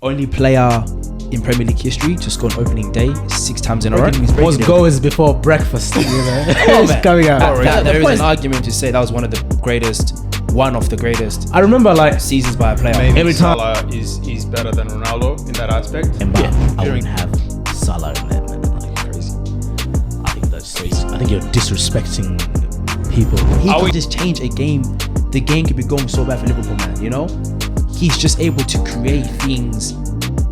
only player in Premier League history to score on opening day 6 times in a row. Most goals before breakfast. You know? It's coming out. There is an argument to say that was one of the greatest I remember like seasons by a player. Maybe Every time- Salah is better than Ronaldo in that aspect. I wouldn't have Salah in that, man. Like crazy. I think that's crazy. I think you're disrespecting people. He could just change a game. The game could be going so bad for Liverpool, man. You know, he's just able to create things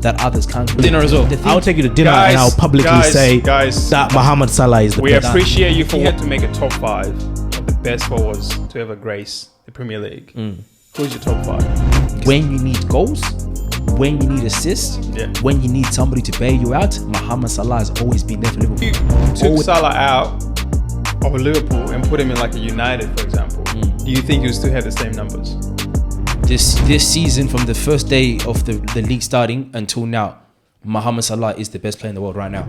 that others can't. Dinner as well. I'll take you to dinner and I'll publicly say that Mohamed Salah is the we best. We appreciate you for had to make a top 5 of the best forwards to ever grace the Premier League. Who's your top 5? When you need goals, when you need assists, when you need somebody to bail you out, Mohamed Salah has always been there for Liverpool. You took Salah out of Liverpool and put him in like a United, for example. Do you think you'll still have the same numbers? This season, from the first day of the league starting until now, Mohamed Salah is the best player in the world right now.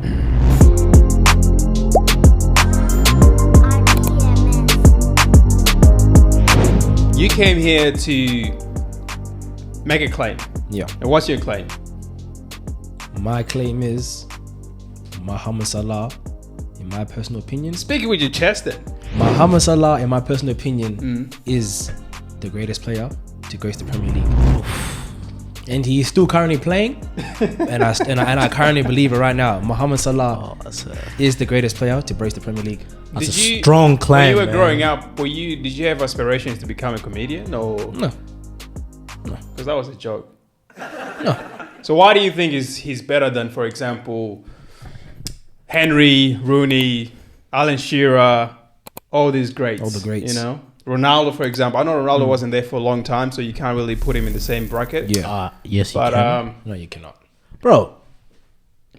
You came here to make a claim. Yeah. And what's your claim? My claim is Mohamed Salah, in my personal opinion. Speaking with your chest then. Mohamed Salah, in my personal opinion, is the greatest player to grace the Premier League. And he is still currently playing. and I currently believe it right now. Mohamed Salah is the greatest player to grace the Premier League. That's a strong claim. When you were growing up, did you have aspirations to become a comedian? Or? No. Because that was a joke. No. So why do you think he's better than, for example, Henry, Rooney, Alan Shearer, all these greats? All the greats. You know? Ronaldo, for example. I know Ronaldo wasn't there for a long time, so you can't really put him in the same bracket. Yeah. Yes, you can. No, you cannot. Bro,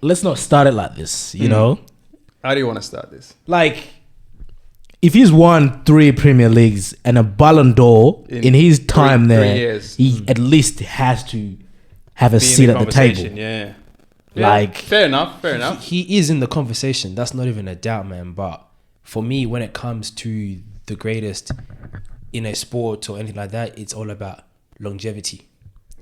let's not start it like this, you know? How do you want to start this? Like, if he's won 3 Premier Leagues and a Ballon d'Or in his time three there, years. he at least has to have a Be in seat at the conversation, table. Yeah. Like, fair enough. He is in the conversation. That's not even a doubt, man. But for me, when it comes to the greatest in a sport or anything like that, it's all about longevity.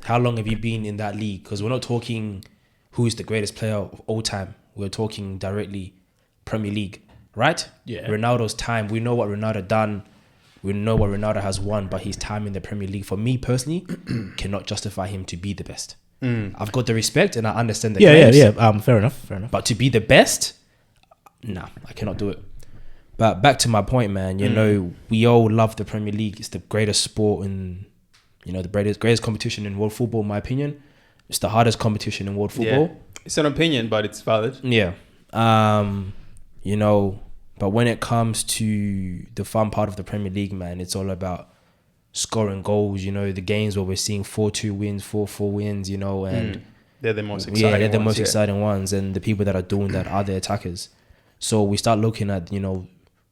How long have you been in that league? Because we're not talking who's the greatest player of all time. We're talking directly Premier League, right? Yeah. Ronaldo's time, we know what Ronaldo done. We know what Ronaldo has won, but his time in the Premier League, for me personally, cannot justify him to be the best. I've got the respect and I understand the claims. Fair enough. But to be the best, nah, I cannot do it. But back to my point, man, you know, we all love the Premier League. It's the greatest sport and, you know, the greatest competition in world football, in my opinion. It's the hardest competition in world football. Yeah. It's an opinion, but it's valid. Yeah. You know, but when it comes to the fun part of the Premier League, man, it's all about scoring goals, you know, the games where we're seeing 4-2 wins, 4-4 wins, you know, and they're the most exciting ones. they're the most exciting ones, and the people that are doing that are the attackers. So we start looking at, you know,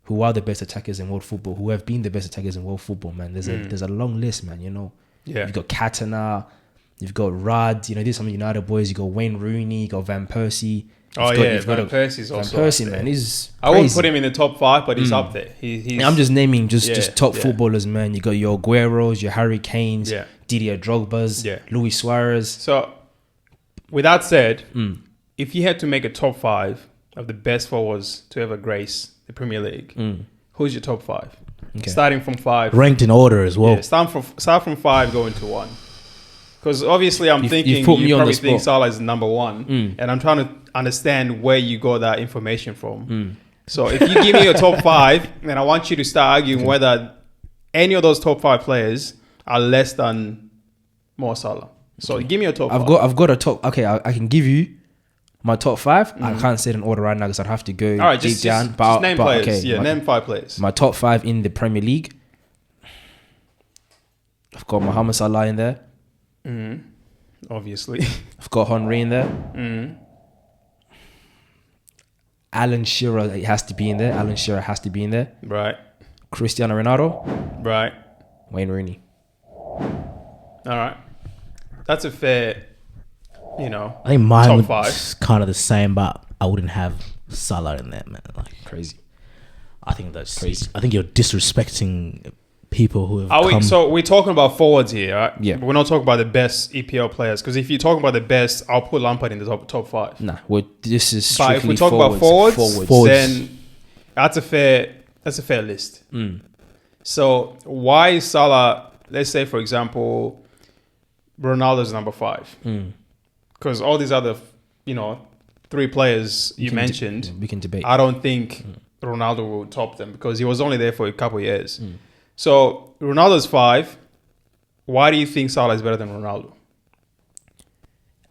who are the best attackers in world football, who have been the best attackers in world football, man. There's a long list, man, you know. Yeah. You've got Katana, you've got Rudd, you know, these are some United boys, you got Wayne Rooney, you got Van Persie. Van Persie's also Van Persie, man, he's I wouldn't put him in the top 5, but he's up there. I'm just naming just top footballers, man. You got your Agueros, your Harry Kanes, Didier Drogba's, Luis Suarez. So, with that said, if you had to make a top 5 of the best forwards to ever grace the Premier League, who's your top 5? Okay. Starting from 5. Ranked in order as well. Yeah, start from 5 going to 1. Because obviously I'm thinking you probably think Salah is number 1. And I'm trying to understand where you got that information from. So if you give me your top 5, then I want you to start arguing whether any of those top 5 players are less than Mo Salah. So give me your top 5. I've got a top. Okay, I can give you my top 5. I can't say it in order right now because I'd have to go deep down. Just name players. Okay, name 5 players. My top 5 in the Premier League. I've got Mohamed Salah in there. Obviously. I've got Henry in there. Alan Shearer has to be in there. Right. Cristiano Ronaldo. Right. Wayne Rooney. All right. That's a fair, you know, I think mine top was kind of the same, but I wouldn't have Salah in there, man. Like, crazy. I think that's crazy. I think you're disrespecting people who have So we're talking about forwards here, right? Yeah. We're not talking about the best EPL players, because if you're talking about the best, I'll put Lampard in the top 5. Nah, this is But if strictly we talk about forwards, then that's a fair list. So why is Salah, let's say for example, Ronaldo's number 5? Because all these other, 3 players you mentioned, we can debate. I don't think Ronaldo will top them because he was only there for a couple of years. So Ronaldo's 5. Why do you think Salah is better than Ronaldo?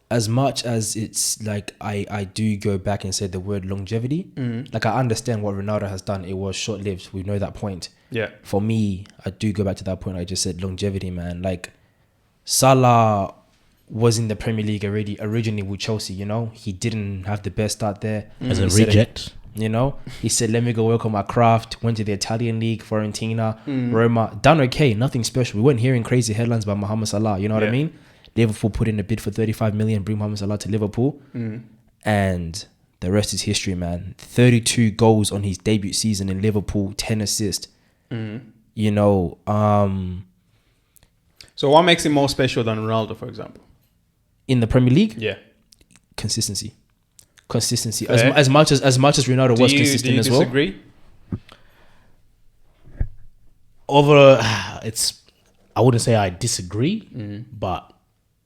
As much as it's like I do go back and say the word longevity, like I understand what Ronaldo has done. It was short-lived. We know that point. Yeah. For me, I do go back to that point. I just said longevity, man. Like Salah was in the Premier League originally with Chelsea. He didn't have the best start there as a reject. He said, let me go work on my craft. Went to the Italian league, Fiorentina, Roma. Done okay, nothing special. We weren't hearing crazy headlines about Mohamed Salah. You know what I mean? Liverpool put in a bid for 35 million, bring Mohamed Salah to Liverpool. And the rest is history, man. 32 goals on his debut season in Liverpool, 10 assists. So what makes him more special than Ronaldo, for example? In the Premier League? Yeah. Consistency. As much as Ronaldo was consistent as well. Do you disagree? I wouldn't say I disagree, but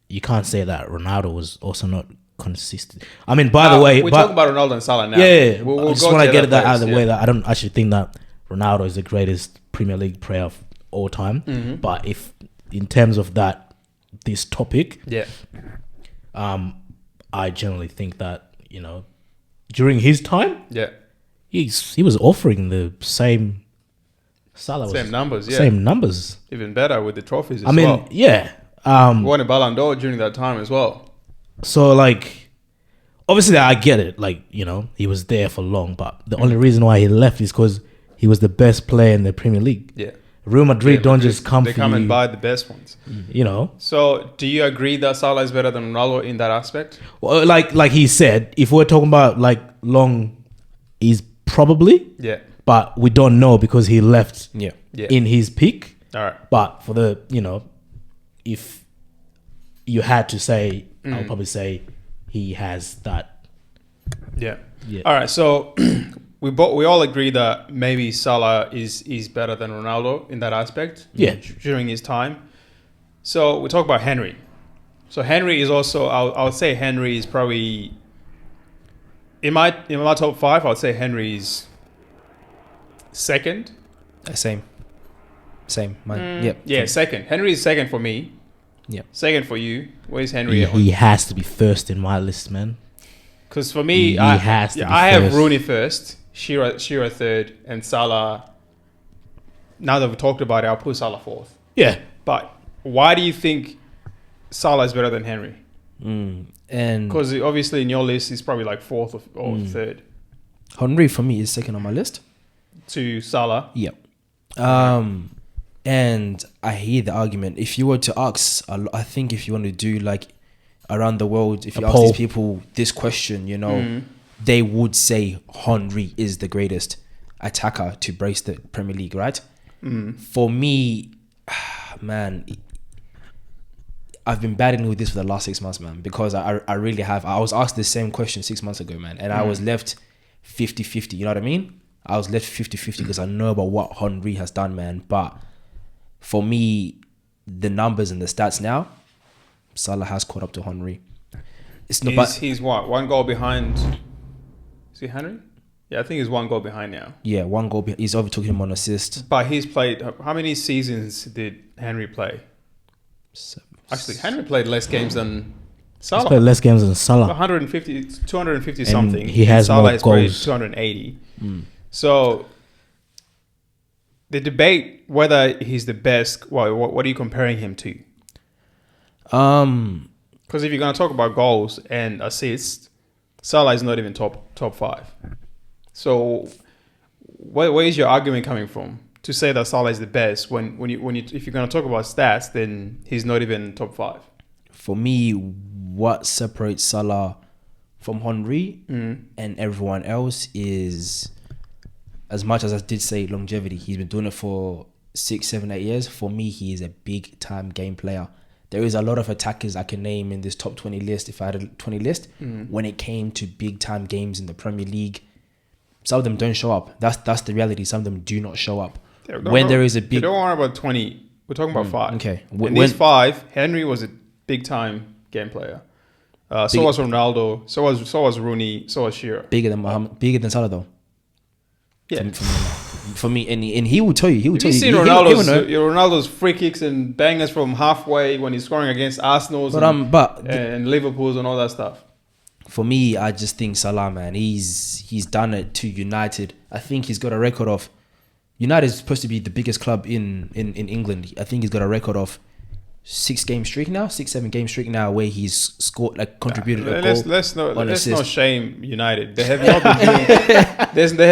you can't say that Ronaldo was also not consistent. I mean, by the way, we're talking about Ronaldo and Salah now. Yeah, I just want to get that out of the way that I don't actually think that Ronaldo is the greatest Premier League player of all time. But if in terms of this topic, I generally think that during his time, he was offering the same numbers, same numbers, even better with the trophies. As well. Won a Ballon d'Or during that time as well. So obviously I get it. He was there for long, but the only reason why he left is because he was the best player in the Premier League. Yeah. Real Madrid don't just come. They come and buy the best ones. So do you agree that Salah is better than Ronaldo in that aspect? Well, like he said, if we're talking about long, he's probably. Yeah. But we don't know because he left. Yeah. In his peak. All right. But for the if you had to say, I would probably say he has that. Yeah. All right. So. We all agree that maybe Salah is better than Ronaldo in that aspect. Yeah. During his time. So we talk about Henry. So Henry is also, I would say Henry is probably in my top 5. I would say Henry is second. Same. Man. Yeah, second. Henry is second for me. Yeah. Second for you. Where's Henry? He has to be first in my list, man. Because for me, I have Rooney first. Shearer third, and Salah. Now that we've talked about it, I'll put Salah 4th. Yeah, but why do you think Salah is better than Henry? And because obviously in your list he's probably 4th or 3rd. Henry for me is second on my list to Salah. Yeah. And I hear the argument. If you were to ask, I think if you want to do around the world, if you ask these people this question, they would say Henry is the greatest attacker to brace the Premier League, right? For me, man, I've been battling with this for the last 6 months, man, because I really have. I was asked the same question 6 months ago, man, and I was left 50-50, you know what I mean? I was left 50-50 because I know about what Henry has done, man, but for me, the numbers and the stats now, Salah has caught up to Henry. He's what? 1 goal behind. Is he Henry? Yeah, I think he's 1 goal behind now. Yeah, 1 goal behind. He's overtook him on assist. But he's played. How many seasons did Henry play? 7. Actually, Henry played less games than Salah. He's played less games than Salah. 250 and something. He has Salah more has goals. 280. So the debate whether he's the best. What are you comparing him to? Because if you're going to talk about goals and assists, Salah is not even top 5. So where is your argument coming from to say that Salah is the best when if you're going to talk about stats, then he's not even top 5? For me, what separates Salah from Henry and everyone else is, as much as I did say longevity, he's been doing it for 6, 7, 8 years, for me, he is a big time game player. There is a lot of attackers I can name in this top 20 list, if I had a 20 list. When it came to big time games in the Premier League, some of them don't show up. That's the reality. Some of them do not show up. There is a big... Don't worry about 20. We're talking about 5. Okay. These 5, Henry was a big time game player. So was Ronaldo. So was Rooney. So was Shearer. Bigger than Salah though. Yeah. For me, and he will tell you. You've seen Ronaldo's free kicks and bangers from halfway when he's scoring against Arsenal and Liverpool and all that stuff. For me, I just think Salah, man, he's done it to United. I think he's got a record of... United is supposed to be the biggest club in England. I think he's got a record of 6 game streak now, 6-7 game streak now, where he's scored, like, contributed a goal. Let's not shame United. They have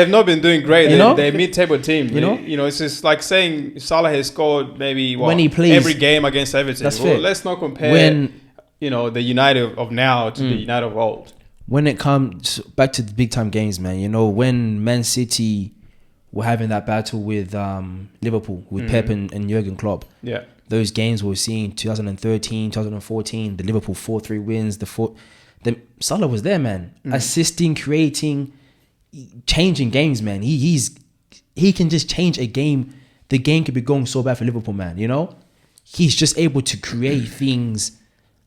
not been doing great. They're a mid-table team. It's just like saying Salah has scored maybe when he plays every game against Everton. That's fair. Let's not compare the United of now to the United of old. When it comes back to the big time games, man, when Man City were having that battle with Liverpool, with Pep and Jurgen Klopp. Yeah. Those games we were seeing 2013, 2014, the Liverpool 4-3 wins, the Salah was there, man. Assisting, creating, changing games, man. He can just change a game. The game could be going so bad for Liverpool, man, He's just able to create things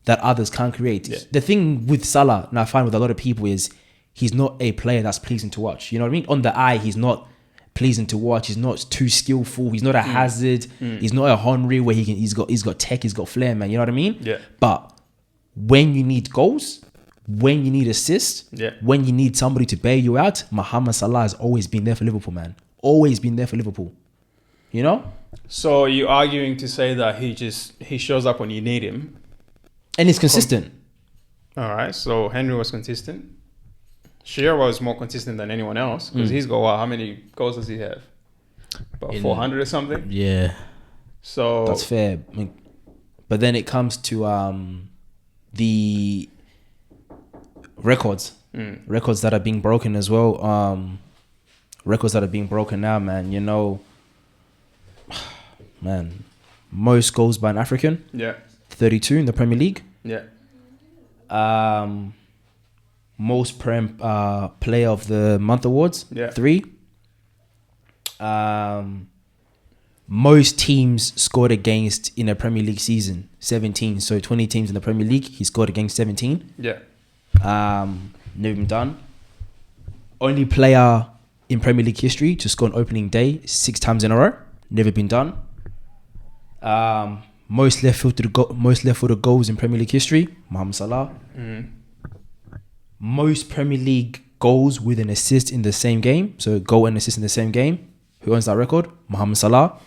that others can't create. Yeah. The thing with Salah, and I find with a lot of people, is he's not a player that's pleasing to watch. You know what I mean? On the eye, he's not pleasing to watch. He's not too skillful. He's not a Hazard. He's not a Henry where he's got tech, he's got flair, man. You know what I mean? Yeah. But when you need goals, when you need assists, when you need somebody to bail you out, Mohamed Salah has always been there for Liverpool, man. Always been there for Liverpool. So you're arguing to say that he shows up when you need him. And he's consistent. All right. So Henry was consistent. Shearer was more consistent than anyone else because he's got how many goals does he have? About 400 or something. Yeah. So that's fair. But then it comes to the records, records that are being broken as well. Records that are being broken now, man. Man, most goals by an African. Yeah. 32 in the Premier League. Yeah. Most player of the month awards. Yeah. 3. Most teams scored against in a Premier League season. 17. So 20 teams in the Premier League, he scored against 17. Yeah. Never been done. Only player in Premier League history to score on opening day 6 times in a row. Never been done. Most left-footed goals in Premier League history, Mohamed Salah. Most Premier League goals with an assist in the same game. So goal and assist in the same game. Who owns that record? Mohamed Salah.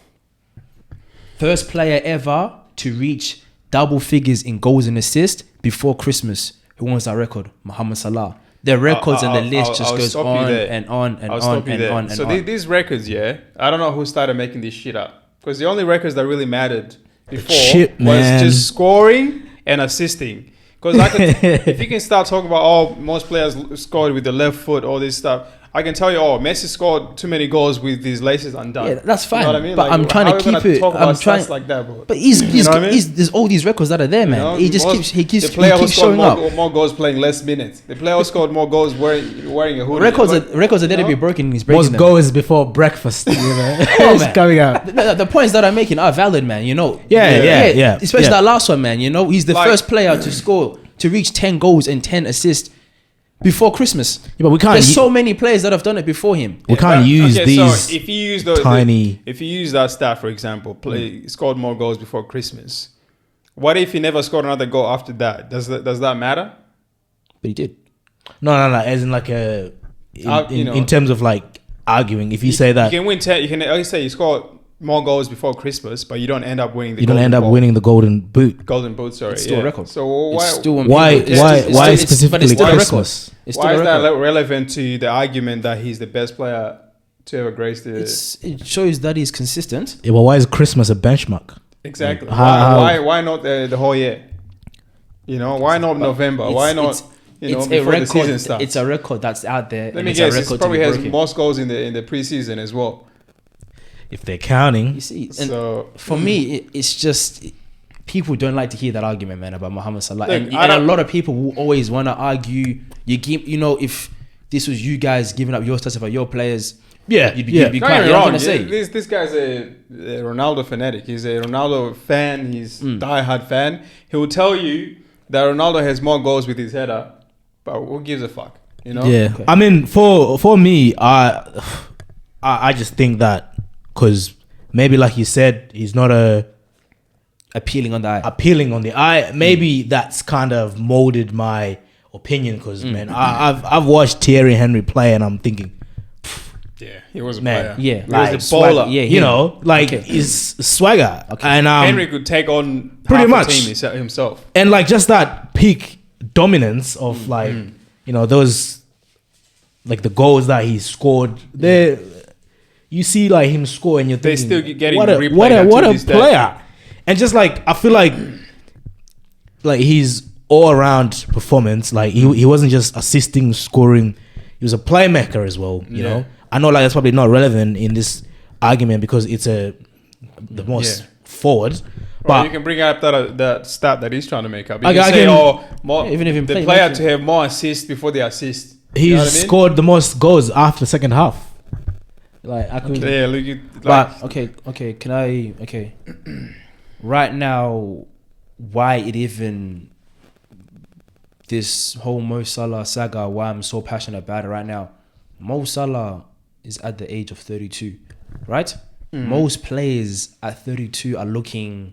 First player ever to reach double figures in goals and assists before Christmas. Who owns that record? Mohamed Salah. The records and the list just goes on and on and on and on. So these records, I don't know who started making this shit up. Because the only records that really mattered before was just scoring and assisting. Because if you can start talking about, most players scored with the left foot, all this stuff, I can tell you, Messi scored too many goals with his laces undone. Yeah, that's fine. You know what I mean? But I'm trying to keep it. I'm trying like that, bro. But there's all these records that are there, man. He keeps the player who showing scored up. more goals playing less minutes. The player who scored more goals wearing a hoodie. Records are there to be broken. He's breaking most goals before breakfast. It's coming out. The points that I'm making are valid, man. Yeah. Especially that last one, man. He's the first player to reach 10 goals and 10 assists before Christmas. Yeah, but we can't. There's so many players that have done it before him. We can't use these. So if you use if you use that stat, for example, scored more goals before Christmas. What if he never scored another goal after that? Does that matter? But he did. No. As in like in terms of like arguing, if you say that you can win 10, you can always say you scored more goals before Christmas, but you don't end up winning the golden boot. Golden boot, sorry. It's still a record. So why specifically Christmas? Why is that relevant to the argument that he's the best player to ever grace the... It shows that he's consistent. Yeah, but why is Christmas a benchmark? Exactly. Why not the whole year? Why not November? Why not... before the season starts? It's a record that's out there. Let me guess, it probably has most goals in the preseason as well. if they're counting. You see, and for me, it's just people don't like to hear that argument, man, about Mohamed Salah. Look, and a lot of people will always want to argue. If this was you guys giving up your stats about your players, you'd be quite wrong. This guy's a Ronaldo fanatic. He's a Ronaldo fan. He's diehard fan. He will tell you that Ronaldo has more goals with his header, but who gives a fuck? You know? Yeah. Okay. I mean, for me, I just think that because maybe, like you said, he's not appealing on the eye. Maybe that's kind of molded my opinion because man, I've watched Thierry Henry play and I'm thinking, yeah, he was a player. Yeah, he was a bowler. Yeah, he's swagger. Okay. And Henry could take on pretty much the team himself. And like just that peak dominance of those like the goals that he scored there. You see like him score and you're thinking, they still getting what a player. And just like I feel like his all around performance, like he wasn't just assisting, scoring, he was a playmaker as well, you know. I know like that's probably not relevant in this argument because it's the most forward. But you can bring up that stat that he's trying to make up. You can say, even if the player to have more assists before they assist. He's scored the most goals after the second half. Like I could, right now, why it even this whole Mo Salah saga? Why I'm so passionate about it right now? Mo Salah is at the age of 32, right? Most players at 32 are looking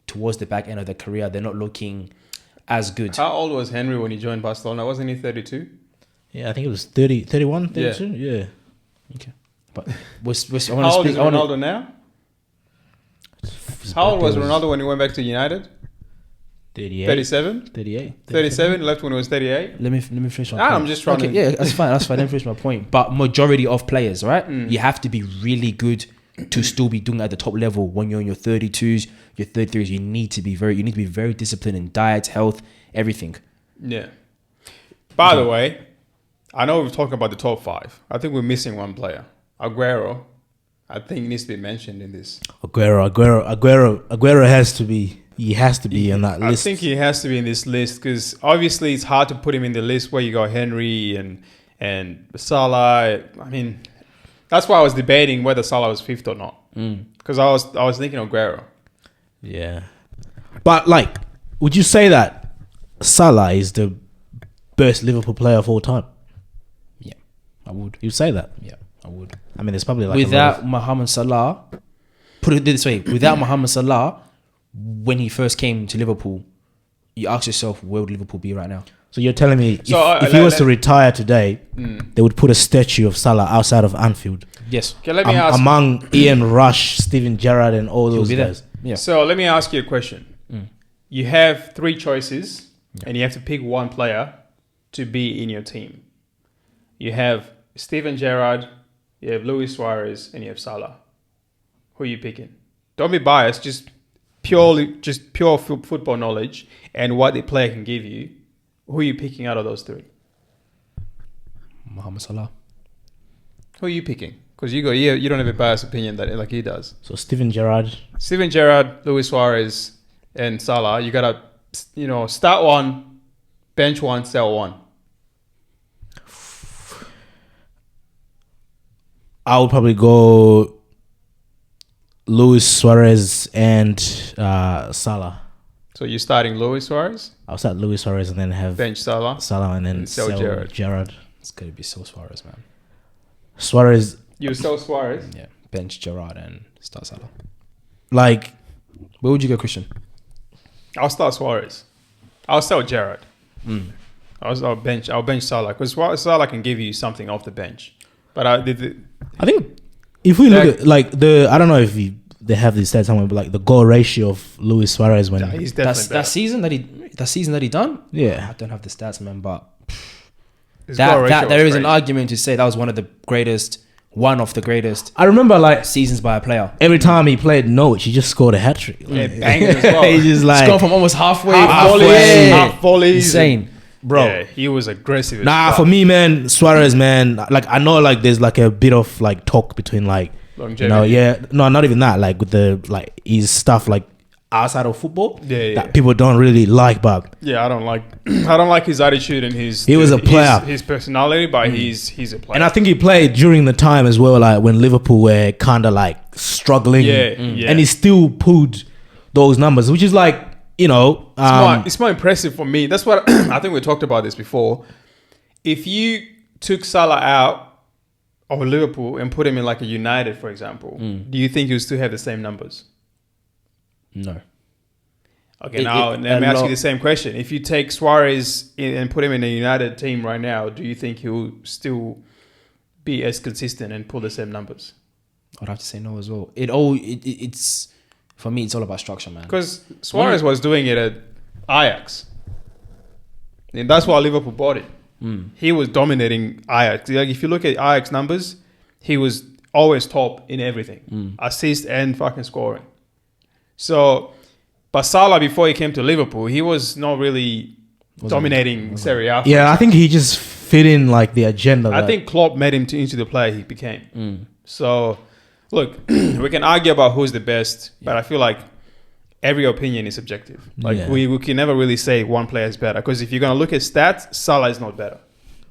towards the back end of their career. They're not looking as good. How old was Henry when he joined Barcelona? Wasn't he 32? Yeah, I think it was 30, 31, 32. Yeah. Okay. But I want to speak. How old is Ronaldo now? How old was Ronaldo when he went back to United? 38. 37? 38. 37, left when he was 38. Let me finish my point. I'm just trying to... Yeah, that's fine. Let me finish my point. But majority of players, right? You have to be really good to still be doing at the top level when you're in your 32s, your 33s. You need to be very disciplined in diet, health, everything. Yeah. By the way, I know we've talked about the top 5. I think we're missing one player. Aguero. I think needs to be mentioned in this. Aguero has to be. He has to be on that list. I think he has to be in this list because obviously it's hard to put him in the list where you got Henry and Salah. I mean, that's why I was debating whether Salah was 5th or not. Because I was thinking Aguero. Yeah, but like, would you say that Salah is the best Liverpool player of all time? Yeah, I would. You'd say that? Yeah, I would. I mean, there's probably like without Mohamed Salah. Put it this way: without Mohamed Salah, when he first came to Liverpool, you ask yourself, where would Liverpool be right now? So you're telling me if he was to retire today, they would put a statue of Salah outside of Anfield? Yes. Okay, let me ask among Ian Rush, Steven Gerrard, and all those guys. Yeah. So let me ask you a question. You have 3 choices, and you have to pick one player to be in your team. You have Steven Gerrard, you have Luis Suarez, and you have Salah. Who are you picking? Don't be biased. Just pure football knowledge and what the player can give you. Who are you picking out of those 3? Mohamed Salah. Who are you picking? Because you don't have a biased opinion that like he does. So Steven Gerrard, Luis Suarez, and Salah. You gotta start one, bench one, sell one. I would probably go Luis Suarez and Salah. So you're starting Luis Suarez? I'll start Luis Suarez and then have bench Salah and then sell Gerrard. It's gonna be so Suarez, man. Suarez. You sell Suarez? Yeah, bench Gerrard and start Salah. Like, where would you go, Christian? I'll start Suarez. I'll sell Gerrard. I'll bench Salah because Salah can give you something off the bench. But I think if we look at like I don't know if they have this stat somewhere, but like the goal ratio of Luis Suarez when he's definitely that season that he done. Yeah, I don't have the stats, man, but that there is an argument to say that was one of the greatest. One of the greatest. I remember like seasons by a player. Every time he played Norwich, he just scored a hat trick. Yeah, bangers as well. He just like scored from almost halfway. Half volleys. Insane, bro. Yeah, he was aggressive. For me, man, Suarez, man. Like I know, like there's like a bit of like talk between like longevity. not even that. Like with his stuff like outside of football, that people don't really like. But I don't like his attitude and he was a player, his personality, but he's a player. And I think he played during the time as well, like when Liverpool were kind of like struggling, and he still pulled those numbers, which is like, it's more impressive for me. That's what I think we talked about this before. If you took Salah out of Liverpool and put him in like a United, for example, do you think he'll still have the same numbers? No. Okay, let me ask you the same question. If you take Suarez and put him in a United team right now, do you think he'll still be as consistent and pull the same numbers? I'd have to say no as well. It's for me, it's all about structure, man. Because Suarez was doing it at Ajax, and that's why Liverpool bought him. He was dominating Ajax. Like if you look at Ajax numbers, he was always top in everything, assist and fucking scoring. So, but Salah, before he came to Liverpool, he was not really dominating Serie A. Yeah, I think he just fit in like the agenda. I think Klopp made him into the player he became. So, look, we can argue about who's the best, but I feel like every opinion is subjective. Like we can never really say one player is better, because if you're going to look at stats, Salah is not better,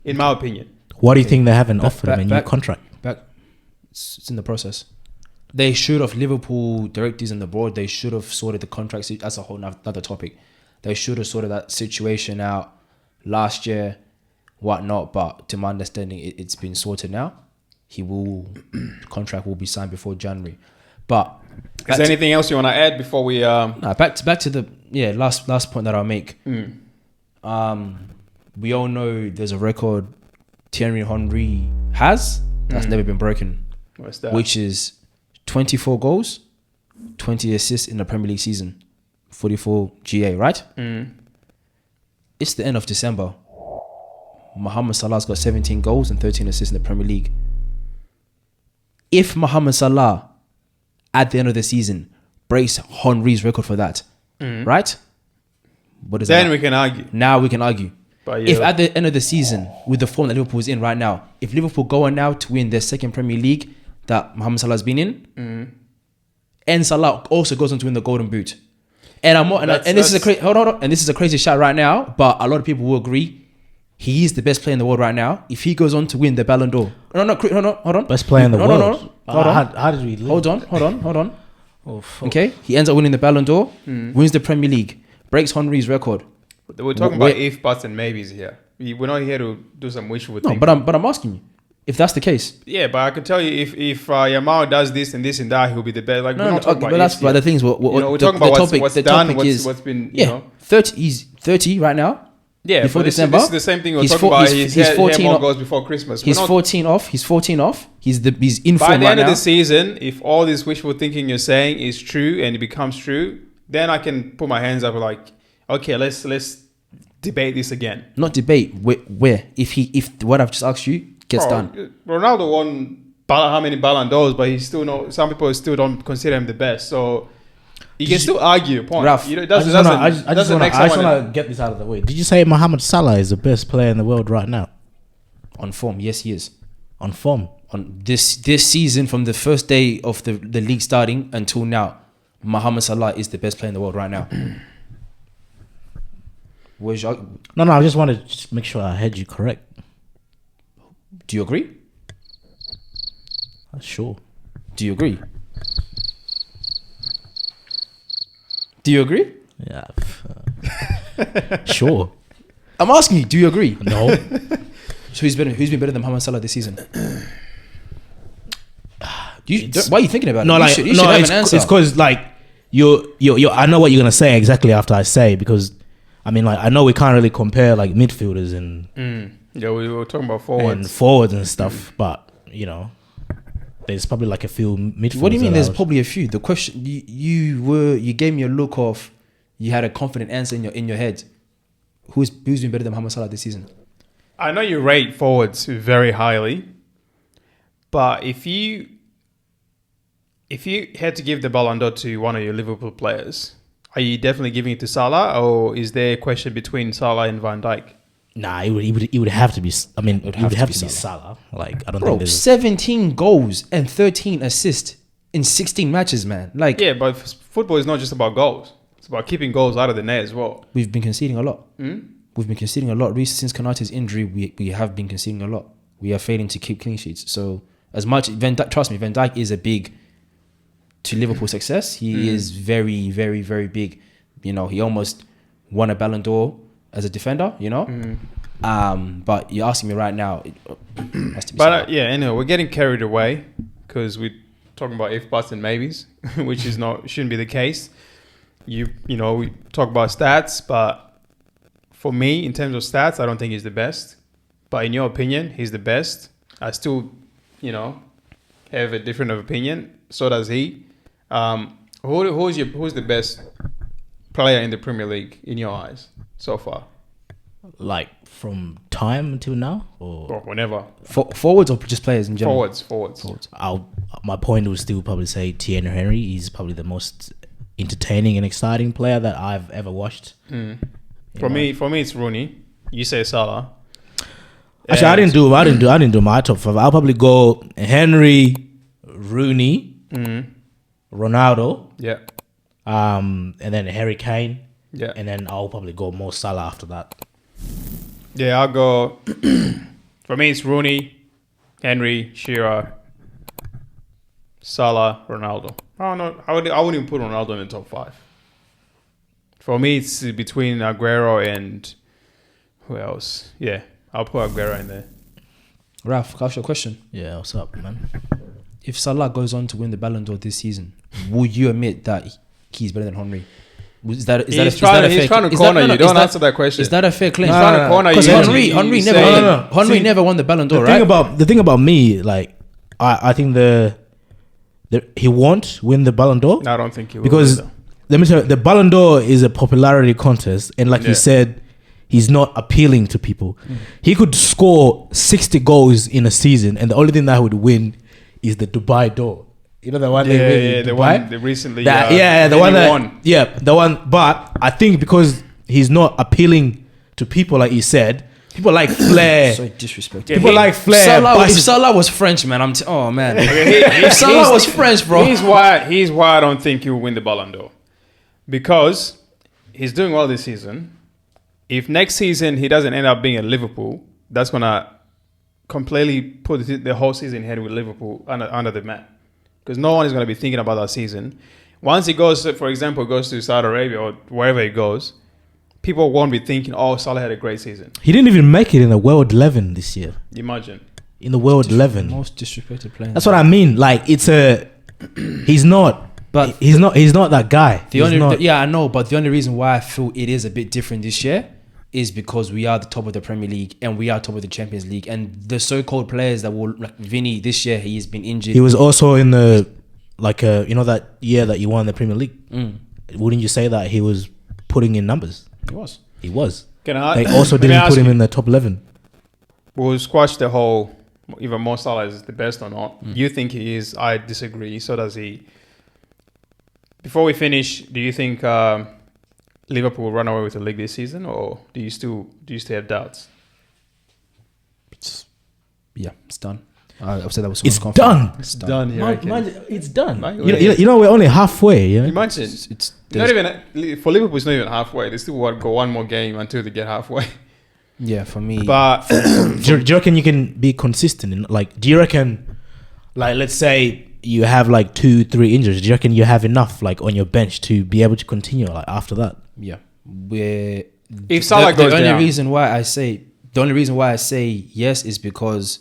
in my opinion. What do you think they haven't offered him a new contract? It's in the process. They should have, Liverpool directors on the board, they should have sorted the contracts. That's a whole other topic. They should have sorted that situation out last year, whatnot. But to my understanding, it's been sorted now. Contract will be signed before January. But is there anything else you want to add before we? Back to the last point that I'll make. We all know there's a record Thierry Henry has that's never been broken. What's that? Which is 24 goals, 20 assists in the Premier League season, 44 GA, right? It's the end of December. Mohamed Salah's got 17 goals and 13 assists in the Premier League. If Mohamed Salah, at the end of the season, breaks Henry's record for that, right? What is then that? We can argue. Now we can argue. But if at the end of the season, with the form that Liverpool's in right now, if Liverpool go on now to win their second Premier League that Mohamed Salah's been in, and Salah also goes on to win the Golden Boot, this is a crazy shout right now, but a lot of people will agree he is the best player in the world right now. If he goes on to win the Ballon d'Or, hold on, best player in the world. Hold on. How did we? Hold on. Okay, he ends up winning the Ballon d'Or, wins the Premier League, breaks Henry's record. We're talking about if, buts, and maybes here. We're not here to do some wishful thinking. But I'm asking you, if that's the case. Yeah, but I can tell you if Yamal does this and this and that, he'll be the best. Like we're not talking about but the things. We're talking about what's done, what's been. 30. He's 30 right now. Yeah, before December. This is the same thing we're talking about. He's 14 more goals before Christmas. He's 14 off. He's in form by the end of the season. If all this wishful thinking you're saying is true and it becomes true, then I can put my hands up like, okay, let's debate this again. Not debate. Where? If what I've just asked you gets done. Ronaldo won how many Ballon d'Ors, but he's still not. Some people still don't consider him the best. So you can still argue a point. Ralph, I just want to get this out of the way. Did you say Mohamed Salah is the best player in the world right now? On form, yes, he is. On form, on this season, from the first day of the league starting until now, Mohamed Salah is the best player in the world right now. No, I just wanted to make sure I heard you correct. Do you agree? Sure. Do you agree? Do you agree? Yeah. Sure. I'm asking you, do you agree? No. So who's been better than Mohamed Salah this season? Why are you thinking about it? You should have an answer. It's because like you I know what you're gonna say exactly after I say, because I mean, like, I know we can't really compare like midfielders and yeah, we were talking about forwards and stuff, but you know, there's probably like a few midfielders. What do you mean? There's probably a few. The question you gave me a look of, you had a confident answer in your head. Who's been better than Mohamed Salah this season? I know you rate forwards very highly, but if you had to give the Ballon d'Or to one of your Liverpool players, are you definitely giving it to Salah, or is there a question between Salah and Van Dijk? Nah, it would have to be. I mean, it would have to be Salah. Like, I don't think there's 17 goals and 13 assists in 16 matches, man. Like, yeah, but football is not just about goals. It's about keeping goals out of the net as well. We've been conceding a lot. We've been conceding a lot. Since Konate's injury, we have been conceding a lot. We are failing to keep clean sheets. So as much trust me, Van Dijk is a big to Liverpool success. He is very, very, very big. You know, he almost won a Ballon d'Or as a defender. You know, but you're asking me right now. It has to be. But anyway, we're getting carried away because we're talking about if, buts, and maybes, which shouldn't be the case. We talk about stats, but for me, in terms of stats, I don't think he's the best. But in your opinion, he's the best. I still, have a different opinion. So does he. Who's the best player in the Premier League in your eyes so far? Like from time until now, or whenever. Forwards or just players in general? Forwards. My point would still probably say Thierry Henry. He's probably the most entertaining and exciting player that I've ever watched. For me, it's Rooney. You say Salah. Actually, I didn't do my top 5. I'll probably go Henry, Rooney, Ronaldo, and then Harry Kane, and then I'll probably go Mo Salah after that. Yeah, I'll go. For me, it's Rooney, Henry, Shearer, Salah, Ronaldo. Oh no, I wouldn't even put Ronaldo in the top 5. For me, it's between Aguero and who else? Yeah, I'll put Aguero in there. Ralph, can I ask you a question? Yeah, what's up, man? If Salah goes on to win the Ballon d'Or this season, will you admit that he's better than Henry? He's trying to corner you. Don't answer that question. Is that a fair claim? He's trying to corner you. Because Henry never won the Ballon d'Or, right? The thing about me, like, I think he won't win the Ballon d'Or. No, I don't think he will. Because let me tell you, the Ballon d'Or is a popularity contest, and like you said, he's not appealing to people. He could score 60 goals in a season, and the only thing that would win is the Dubai door. You know the one they win? The one they recently the one that won. Yeah, the one. But I think because he's not appealing to people, like you said, people like flair. So disrespectful. People like flair. If Salah was French, man, oh man. If Salah was French, bro. Here's why I don't think he will win the Ballon d'Or. Because he's doing well this season. If next season he doesn't end up being at Liverpool, that's gonna completely put the whole season ahead with Liverpool under the mat. Because no one is going to be thinking about that season. Once he goes, for example, to Saudi Arabia or wherever he goes, people won't be thinking, oh, Salah had a great season. He didn't even make it in the World 11 this year. Imagine. In the World 11. Most disrespected player. That's what I mean. Like, he's not that guy. I know, but the only reason why I feel it is a bit different this year is because we are the top of the Premier League and we are top of the Champions League, and the so-called players that will, like Vinny, this year he's been injured. He was also in the that year that you won the Premier League. Wouldn't you say that he was putting in numbers? He was. They also didn't put him in the top 11. We'll squash the whole even Mo Salah is the best or not. You think he is? I disagree. So does he. Before we finish, do you think Liverpool will run away with the league this season, or do you still have doubts? It's done. I've said that was it's done. It's done. It's done. You know, we're only halfway. You know? Imagine it's not even for Liverpool. It's not even halfway. They still want to go one more game until they get halfway. Yeah, for me. But do you reckon you can be consistent? Do you reckon, like, let's say you have like 2-3 injuries, do you reckon you have enough like on your bench to be able to continue like after that? Yeah. If Salah goes down, the only reason why I say yes is because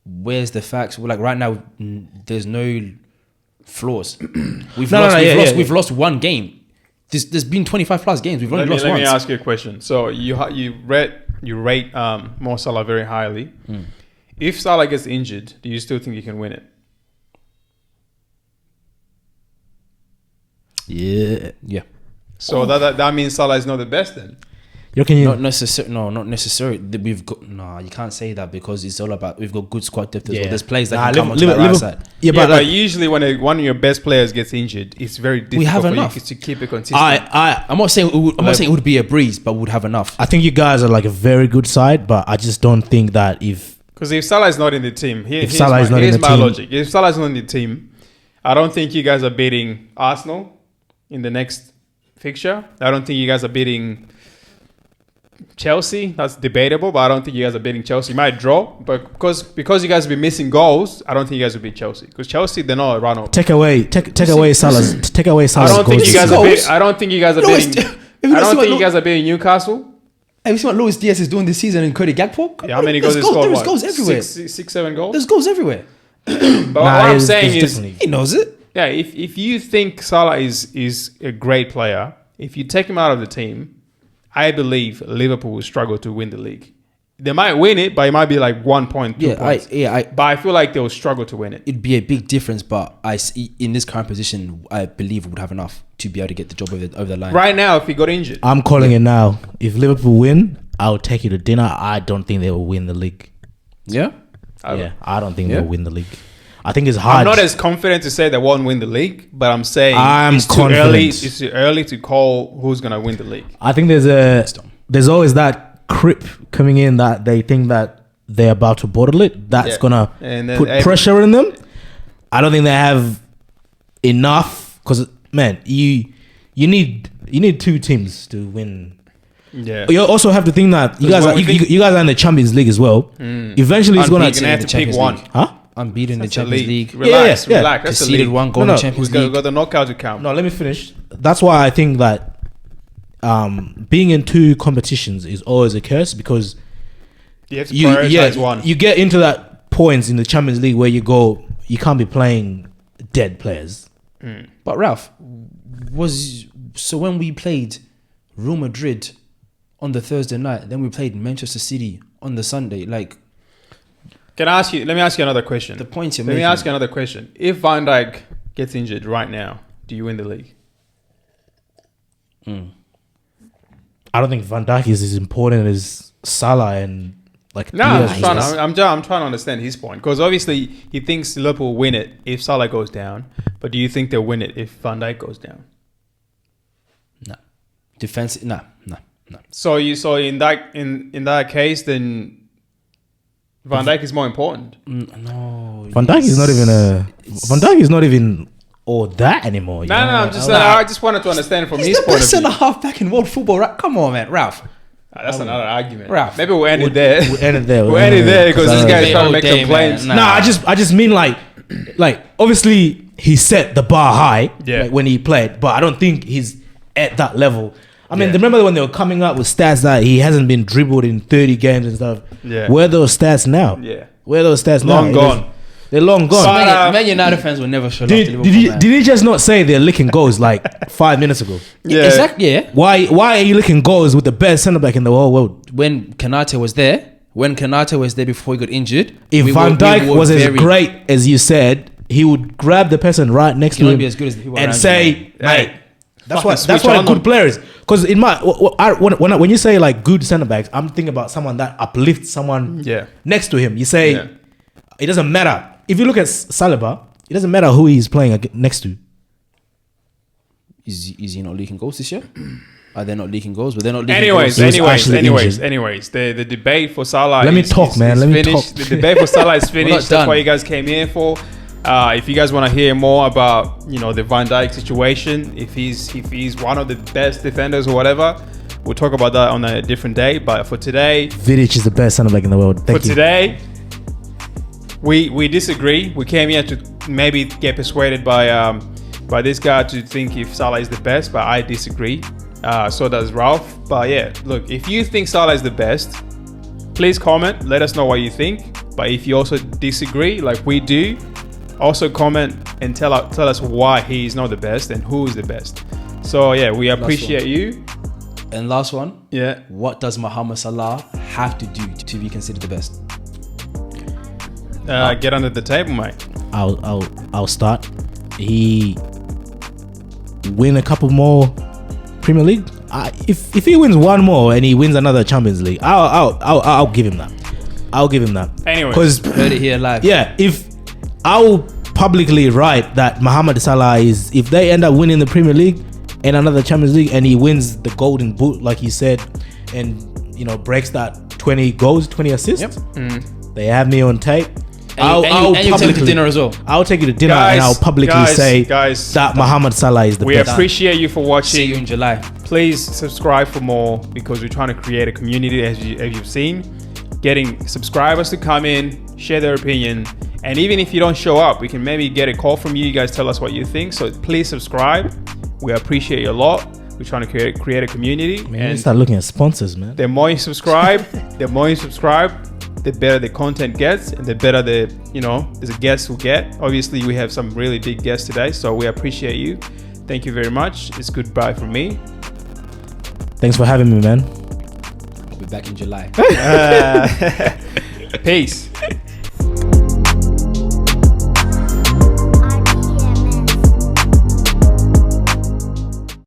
where's the facts? Like right now, there's no flaws. We've lost one game. There's been 25 plus games. We've only lost once. Let me ask you a question. So you rate Mo Salah very highly. If Salah gets injured, do you still think you can win it? Yeah. So that means Salah is not the best then. Not necessarily. No, not necessarily. We've got you can't say that because it's all about we've got good squad depth as well. There's players that can come onto the right side. Yeah, but usually when one of your best players gets injured, it's very difficult for you to keep it consistent. I'm not saying it would be a breeze, but we would have enough. I think you guys are like a very good side, but I just don't think that because if Salah is not in the team, here's my logic. If Salah is not in the team, I don't think you guys are beating Arsenal in the next fixture. I don't think you guys are beating Chelsea. That's debatable, but I don't think you guys are beating Chelsea. You might draw, but because you guys have been missing goals, I don't think you guys will beat Chelsea. Because Chelsea, they're not a run-up. Take away Salah's goals. I don't think you guys are beating. I don't think you guys are beating Newcastle. Have you seen what Luis Diaz is doing this season in Cody Gakpo? Yeah, how many goals he scored? There's goals everywhere. 6-7 goals. There's goals everywhere. But what I'm saying is, he knows it. Yeah, if you think Salah is a great player, if you take him out of the team, I believe Liverpool will struggle to win the league. They might win it, but it might be like 1 point, 2 points. But I feel like they'll struggle to win it. It'd be a big difference, but in this current position, I believe we would have enough to be able to get the job over the line. Right now, if he got injured. I'm calling it now. If Liverpool win, I'll take you to dinner. I don't think they will win the league. Yeah? I don't think they'll win the league. I think it's hard. I'm not as confident to say they won't win the league, but I'm saying it's too early to call who's going to win the league. I think there's always that crip coming in that they think that they're about to bottle it. That's going to put pressure on them. I don't think they have enough because, man, you need 2 teams to win. Yeah. You also have to think that you guys are in the Champions League as well. Eventually, it's going to have to pick one. Huh? Unbeaten in the Champions League. Relax. That's the league. One goal in the Champions League. We've got the knockout to count. No, let me finish. That's why I think that being in 2 competitions is always a curse because you have to prioritize one. You get into that points in the Champions League where you can't be playing dead players. But Ralph, when we played Real Madrid on the Thursday night, then we played Manchester City on the Sunday, like. Let me ask you another question. The point Let me ask you another question. If Van Dijk gets injured right now, do you win the league? I don't think Van Dijk is as important as Salah and like. No, I'm trying to understand his point because obviously he thinks Liverpool will win it if Salah goes down, but do you think they'll win it if Van Dijk goes down? No, defense. No. So in that case, then Van Dijk is more important. No, Van Dijk is not even all that anymore. I just wanted to understand from his point of view. He's the best centre-half back in world football, right? Come on, man, Ralph. That's another argument. Ralph. Maybe we'll end it there. We'll end it there because this guy's trying to make complaints. No, I just mean like obviously he set the bar high when he played, but I don't think he's at that level. I mean, remember when they were coming up with stats that he hasn't been dribbled in 30 games and stuff? Yeah. Where are those stats now? Yeah. Where are those stats long now? Gone. They're long gone. Man United fans will never show love to Liverpool. Did he just not say they're licking goals like 5 minutes ago? Yeah. Exactly, yeah. Why are you licking goals with the best centre-back in the whole world? When Konate was there before he got injured. If Van Dijk was as great as you said, he would grab the person right next to him be as good as the people and around say, him. "Hey, that's what a good player is." Because in when you say like good centre backs, I'm thinking about someone that uplifts someone next to him. You say it doesn't matter if you look at Saliba. It doesn't matter who he's playing next to. Is he not leaking goals this year? Are they not leaking goals? But they're not leaking goals. Anyways. The debate for Salah. Let me talk. The debate for Salah is finished. That's what you guys came here for. If you guys want to hear more about the Van Dijk situation, if he's one of the best defenders or whatever, we'll talk about that on a different day. But for today, Vidic is the best centre back in the world. Thank you. Today, we disagree. We came here to maybe get persuaded by this guy to think if Salah is the best, but I disagree. So does Ralph. But yeah, look, if you think Salah is the best, please comment. Let us know what you think. But if you also disagree, like we do, also comment and tell us why he's not the best and who is the best. So yeah, we appreciate you. And last one. Yeah. What does Mohamed Salah have to do to be considered the best? Get under the table, mate. I'll start. He win a couple more Premier League if he wins one more and he wins another Champions League, I'll give him that. I'll give him that. Anyway, because heard it here live. Yeah, if I'll publicly write that Mohamed Salah is, if they end up winning the Premier League and another Champions League, and he wins the Golden Boot, like he said, and breaks that 20 goals, 20 assists. Yep. They have me on tape. And you take it to dinner as well. I'll take you to dinner, and I'll publicly say that Mohamed Salah is the best. We appreciate you for watching. See you in July. Please subscribe for more, because we're trying to create a community, as you've seen. Getting subscribers to come in, share their opinion, and even if you don't show up, we can maybe get a call from you. You guys tell us what you think. So please subscribe. We appreciate you a lot. We're trying to create a community. Man, and start looking at sponsors, man. The more you subscribe, the better the content gets, and the better the guests will get. Obviously, we have some really big guests today, so we appreciate you. Thank you very much. It's goodbye from me. Thanks for having me, man. I'll be back in July. Peace.